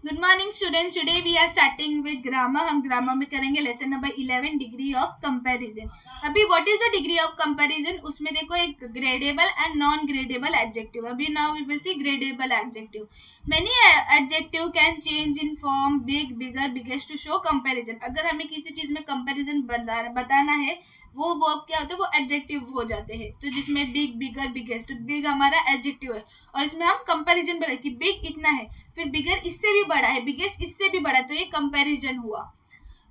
Good morning students, today we are starting with grammar. हम grammar में करेंगे lesson number 11, degree of comparison. अभी what is the degree of comparison, उसमें देखो एक gradable and non gradable adjective. अभी now we will see gradable adjective. Many adjective can change in form big, bigger, biggest to show comparison. अगर हमें किसी चीज में कंपैरिजन बताना है, वो वर्ब क्या होता है, वो एडजेक्टिव हो जाते हैं। तो जिसमें बिग, बिगर, बिगेस्ट, बिग हमारा एडजेक्टिव है और इसमें हम कंपैरिजन बोले कि बिग इतना है, फिर बिगर इससे भी बड़ा है, बिगेस्ट इससे भी बड़ा, तो ये कंपैरिजन हुआ,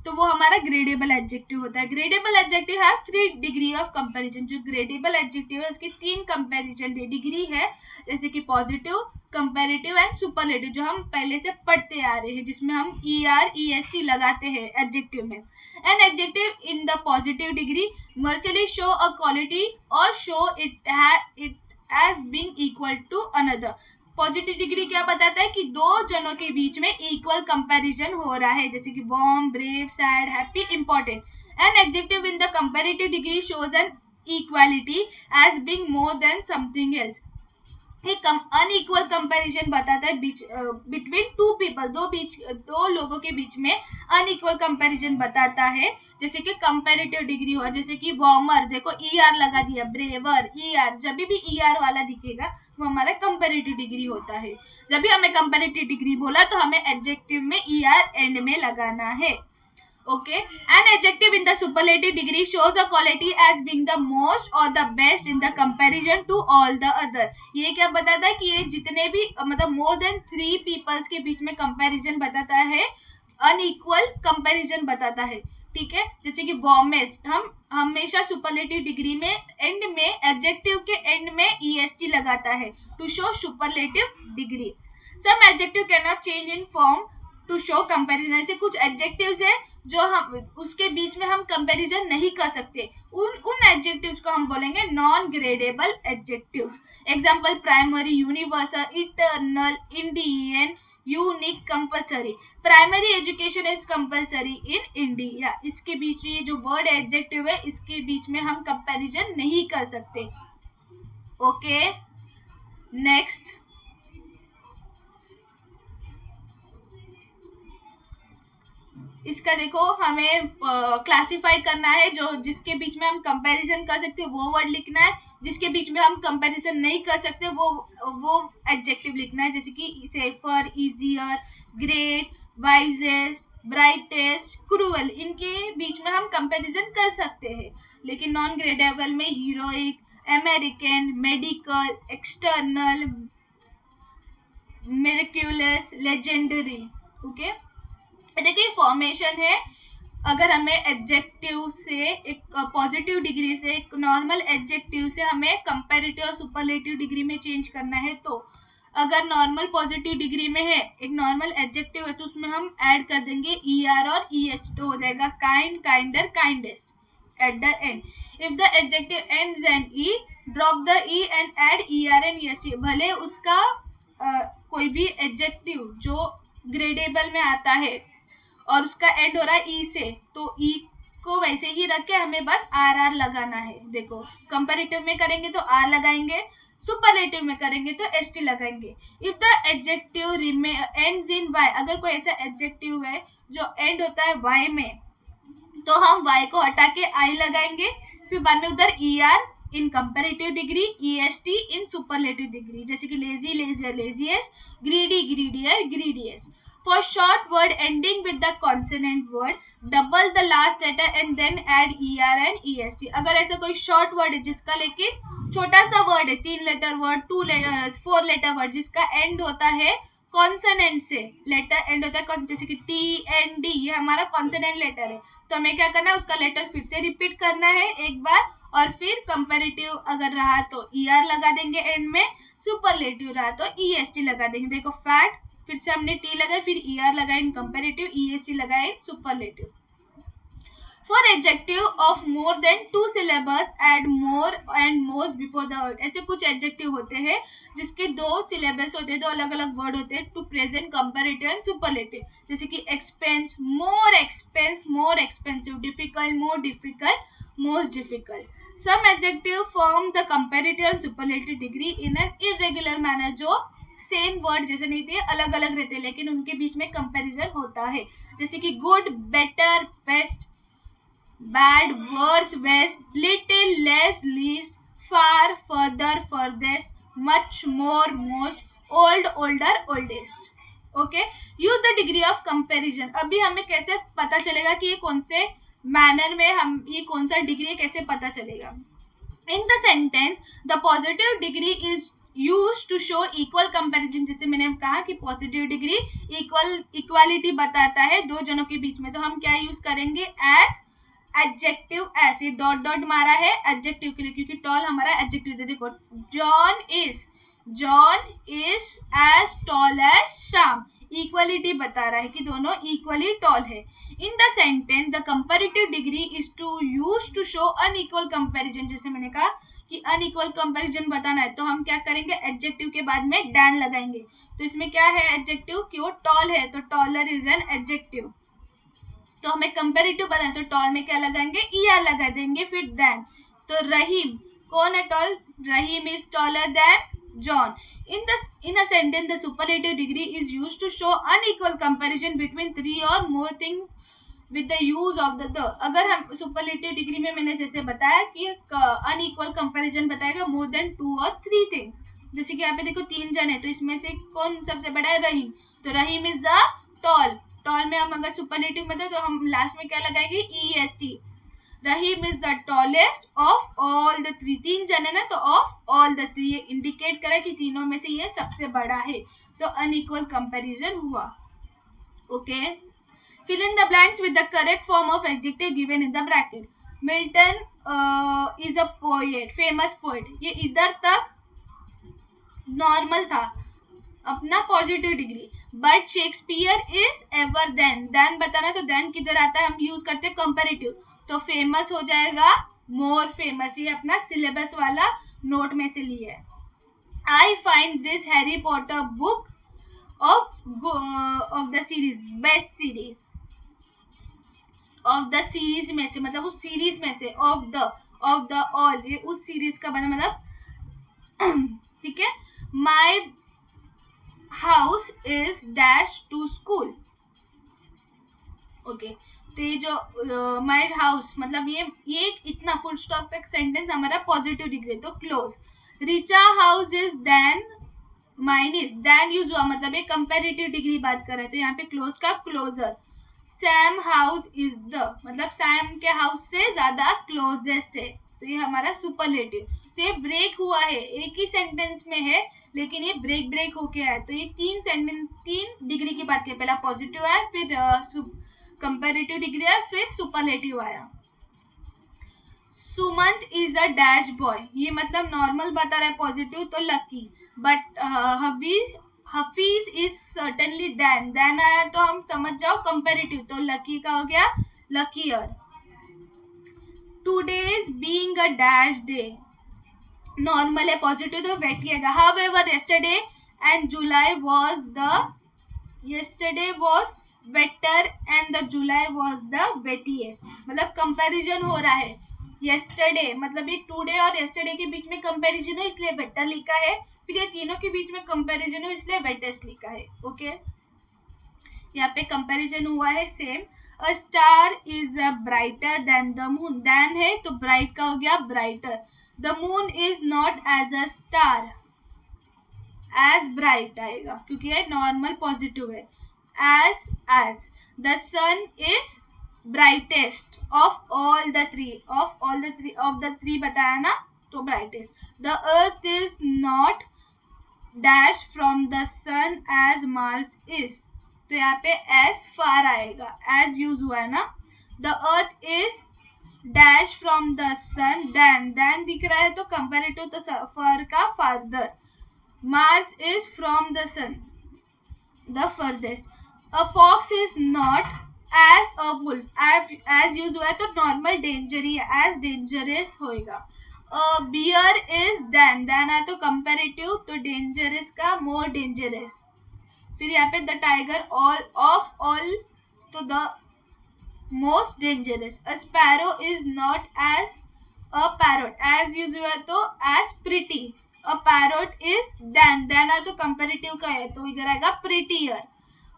तो वो हमारा ग्रेडेबल एडजेक्टिव होता है। Gradable adjective have 3 degree of comparison. जो ग्रेडेबल एडजेक्टिव है उसकी 3 कंपैरिजन डिग्री है, जैसे कि पॉजिटिव, कंपैरेटिव एंड सुपरलेटिव, जो हम पहले से पढ़ते आ रहे हैं, जिसमें हम ER EST लगाते हैं एडजेक्टिव में। An adjective in the positive degree merely show a quality or show it as being equal to another. Positive degree क्या बताता है कि दो जनों के बीच में इक्वल कंपैरिजन हो रहा है, जैसे कि warm, brave, sad, happy, important. An adjective in the comparative degree shows an equality as being more than something else. एक अनइक्वल कंपैरिजन बताता है बिटवीन टू पीपल, दो लोगों के बीच में अनइक्वल कंपैरिजन बताता है। जैसे कि कंपैरेटिव डिग्री हुआ, जैसे कि वार्मर, देखो ER लगा दिया, ब्रेवर ER, जब भी ER वाला दिखेगा वो हमारा कंपैरेटिव डिग्री होता है। जब भी हमें कंपैरेटिव डिग्री बोला तो हमें एडजेक्टिव में ER एंड में लगाना है। Okay, an adjective in the superlative degree shows a quality as being the most or the best in the comparison to all the other। ये क्या बताता है कि ये जितने भी मतलब मोर देन 3 पीपल्स के बीच में कंपैरिजन बताता है, अनइक्वल कंपैरिजन बताता है। ठीक है, जैसे कि वार्मेस्ट, हम हमेशा सुपरलेटिव डिग्री में एंड में एडजेक्टिव के एंड में EST लगाता है to show superlative degree. Some adjective can not change in form to show comparison. ऐसे कुछ एडजेक्टिव्स है जो हम उसके बीच में हम कंपैरिजन नहीं कर सकते, उन एडजेक्टिव्स को हम बोलेंगे non gradable adjectives. Example primary, universal, eternal, Indian, unique, compulsory. Primary education is compulsory in India. इसके बीच में ये जो वर्ड एडजेक्टिव है, इसके बीच में हम कंपैरिजन नहीं कर सकते। Okay, next. इसका देखो हमें क्लासिफाई करना है, जो जिसके बीच में हम कंपैरिजन कर सकते हैं वो वर्ड लिखना है, जिसके बीच में हम कंपैरिजन नहीं कर सकते वो एडजेक्टिव लिखना है, जैसे कि safer, easier, great, wisest, brightest, cruel. इनके बीच में हम कंपैरिजन कर सकते हैं, लेकिन नॉन ग्रेडेबल में heroic, American, medical, external, miraculous, legendary. Okay, देखिए फॉर्मेशन है। अगर हमें एडजेक्टिव से एक पॉजिटिव डिग्री से एक नॉर्मल एडजेक्टिव से हमें कंपैरेटिव और सुपरलेटिव डिग्री में चेंज करना है, तो अगर नॉर्मल पॉजिटिव डिग्री में है, एक नॉर्मल एडजेक्टिव है, तो उसमें हम ऐड कर देंगे ER और ES, तो हो जाएगा kind, kinder, kindest at the end. If the adjective ends an E, drop the E and add ER and EST। भले उसका कोई भी एडजेक्टिव जो ग्रेडेबल में आता है और उसका एंड हो रहा है ई से, तो ई को वैसे ही रख के हमें बस RR लगाना है। देखो कंपैरेटिव में करेंगे तो R लगाएंगे, सुपरलेटिव में करेंगे तो ST लगाएंगे। If the adjective ends in Y, अगर कोई ऐसा एडजेक्टिव है जो एंड होता है Y में, तो हम Y को हटा के I लगाएंगे, फिर बाद में उधर ER इन कंपैरेटिव डिग्री, EST इन सुपरलेटिव डिग्री, जैसे कि lazy, lazier, laziest, greedy, greedier, greediest. For short word ending with the consonant word, double the last letter and then add ER and EST। अगर ऐसा कोई short word है जिसका लेकिन छोटा सा वर्ड है, 3 लेटर वर्ड, 4 लेटर वर्ड, जिसका एंड होता है कॉन्सोनेंट से, लेटर एंड होता है जैसे कि TND, ये हमारा कॉन्सोनेंट लेटर है, तो हमें क्या करना है, उसका लेटर फिर से रिपीट करना है एक बार, और फिर कंपैरेटिव अगर रहा तो ER लगा देंगे एंड में, सुपरलेटिव रहा तो EST लगा देंगे। देखो फैट, फिर से हमने T लगाया, फिर ER लगाया इन कंपैरेटिव, EST लगाया इन superlative. For adjective of more than 2 syllables, add more and most before the word। ऐसे कुछ एडजेक्टिव होते हैं जिसके 2 syllables होते हैं, 2 अलग अलग वर्ड होते हैं to present comparative and superlative, जैसे कि expense, more expensive, difficult, more difficult, most difficult. Some adjective form the comparative and superlative degree in an irregular manner, जो सेम वर्ड जैसे नहीं थे, अलग अलग रहते, लेकिन उनके बीच में कंपैरिजन होता है। जैसे कि good, better, best, bad, worse, worst, little, less, least, far, further, furthest, much, more, most, old, older, oldest. Okay, use the degree of comparison. अभी हमें कैसे पता चलेगा कि ये कौन से मैनर में हम, ये कौन सा डिग्री है, कैसे पता चलेगा? In the sentence the positive degree is use to show equal comparison. जैसे मैंने कहा कि पॉजिटिव डिग्री इक्वालिटी बताता है दो जनों के बीच में, तो हम क्या यूज करेंगे? As adjective. ऐसे डॉट डॉट मारा है एडजेक्टिव के लिए, क्योंकि टॉल हमारा एडजेक्टिव है। देखो, John is as tall as Shyam, equality बता रहा है कि दोनों इक्वली टॉल है। In the sentence the comparative degree is to use to show unequal comparison. जैसे मैंने कहा कि अनइक्वल कंपैरिजन बताना है, तो हम क्या करेंगे? एडजेक्टिव के बाद में डैन लगाएंगे। तो इसमें क्या है एडजेक्टिव? कि वो टॉल है, तो टॉलर इज एन एडजेक्टिव। तो हमें कंपैरेटिव बनाए, तो टॉल में क्या लगाएंगे? ईआर लगा देंगे, फिर देन। तो रहीम कौन है tall? Rahim is taller than John. In a sentence the superlative degree is used to show unequal comparison between three or more things with the use of the। अगर हम सुपरलेटिव डिग्री में मैंने जैसे बताया कि अनइक्वल कंपैरिजन बताएगा more than 2 और 3 things. जैसे कि यहाँ पे देखो 3 जन है, तो इसमें से कौन सबसे बड़ा है? रहीम। तो रहीम इज द टॉल। टॉल में हम अगर सुपरलेटिव में तो हम लास्ट में क्या लगाएंगे? EST। Rahim is the tallest of all the 3। 3 जन है ना, तो ऑफ ऑल द 3 इंडिकेट करे कि तीनों में से ये सबसे बड़ा है, तो अनइक्वल कंपैरिजन हुआ। Okay, fill in the blanks with the correct form of adjective given in the bracket। Milton is a poet, famous poet। ये इधर तक नॉर्मल था, अपना positive degree. But Shakespeare is ever than. Than बताना, तो then किधर आता है? हम यूज करते हैं कंपैरेटिव, तो फेमस हो जाएगा मोर फेमस। ये अपना सिलेबस वाला नोट में से लिया है। I find this Harry Potter book of the series best series. Of the series में से मतलब उस सीरीज में से, ऑफ द ऑल ये उस सीरीज का बना मतलब ठीक है। My house is dash to school. Okay, तो ये जो माई हाउस मतलब ये इतना फुल स्टॉप तक सेंटेंस हमारा पॉजिटिव डिग्री, तो close. Richa house is than mine is. Than use हुआ मतलब ये कंपैरेटिव डिग्री बात कर रहे हैं, तो यहाँ पे क्लोज का closer. Sam house is the मतलब सैम के हाउस से ज्यादा क्लोजेस्ट है, तो ये हमारा सुपरलेटिव। तो ये ब्रेक हुआ है, एक ही सेंटेंस में है लेकिन ये ब्रेक होके आया। तो ये 3 डिग्री की बात की, पहला पॉजिटिव आया, फिर कंपैरेटिव डिग्री आया, फिर सुपरलेटिव आया। Sumant is a dash boy, ये मतलब नॉर्मल बता रहा है पॉजिटिव, तो lucky. But Hafeez is certainly than आया, तो हम समझ जाओ कंपैरेटिव, तो लकी का हो गया luckier. Today is being a dash day, normal है पॉजिटिव, तो बैठिएगा। However yesterday and July was better and the July was the wettiest। मतलब कंपैरिजन हो रहा है। yesterday मतलब ये टुडे और yesterday के बीच में कंपैरिजन हो, इसलिए बेटर लिखा है। फिर ये तीनों के बीच में कंपैरिजन हो, इसलिए वेटेस्ट लिखा है। ओके, यहाँ पे कंपैरिजन हुआ है same. A star is a brighter than the moon. Then है तो ब्राइट का हो गया brighter. The moon is not as a star, as bright आएगा क्योंकि ये नॉर्मल पॉजिटिव है। As the sun is brightest of all the three बताया ना, तो brightest. The earth is not dash from the sun as Mars is, तो यहाँ पे एज फार आएगा, एज यूज हुआ है ना। The earth is dash from the sun, then दिख रहा है तो कंपैरेटिव, तो फर का farther. Mars is from the sun, the farthest. A fox is not as a wolf, as use हुआ है तो नॉर्मल डेंजर ही है, एज डेंजरस होएगा। बियर इज देन है तो कंपैरेटिव, तो डेंजरस का मोर डेंजरस। फिर यहाँ पे द टाइगर ऑल तो the most dangerous. A sparrow is not as a parrot, as use हुआ तो as pretty, a parrot is then, then आया तो कंपेरेटिव का है तो इधर आएगा प्रिटियर।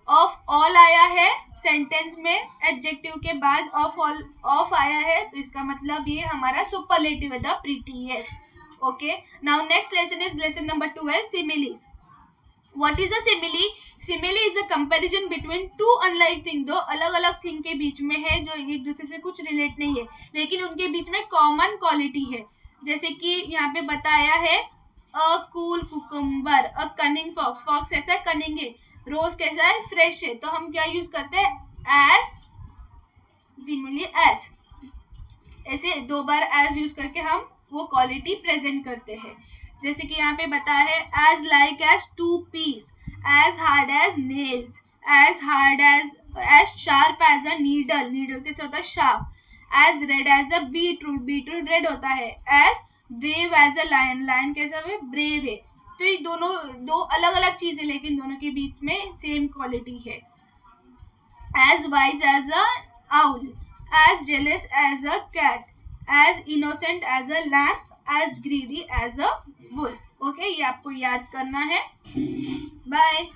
ऑफ ऑल आया है सेंटेंस में एडजेक्टिव के बाद, ऑफ ऑल ऑफ आया है तो इसका मतलब ये हमारा सुपरलेटिव है, the prettiest. Okay, now next lesson is lesson number 12, similes. What is a simile? Simile is a comparison between two unlike thing, दो अलग अलग थिंग के बीच में है जो एक दूसरे से कुछ रिलेट नहीं है लेकिन उनके बीच में कॉमन क्वालिटी है। जैसे कि यहाँ पे बताया है a cool cucumber, a cunning fox, fox कैसा है? कनिंग है। रोज कैसा है? फ्रेश है। तो हम क्या यूज करते हैं? एज, सिमिली एज, ऐसे दो बार एज यूज करके हम वो क्वालिटी प्रेजेंट करते हैं। जैसे कि यहाँ पे बताया है as like as two peas, as hard as nails, as hard as sharp as a needle, needle कैसे होता है? Sharp. As red as a beetroot, beetroot red होता है। As brave as a lion, lion कैसा है? Brave है। तो ये दोनों दो अलग अलग चीजें लेकिन दोनों के बीच में सेम क्वालिटी है। as wise as a owl, as jealous as a cat, as innocent as a lamb, as greedy as a wolf। Okay, ये आपको याद करना है। बाय।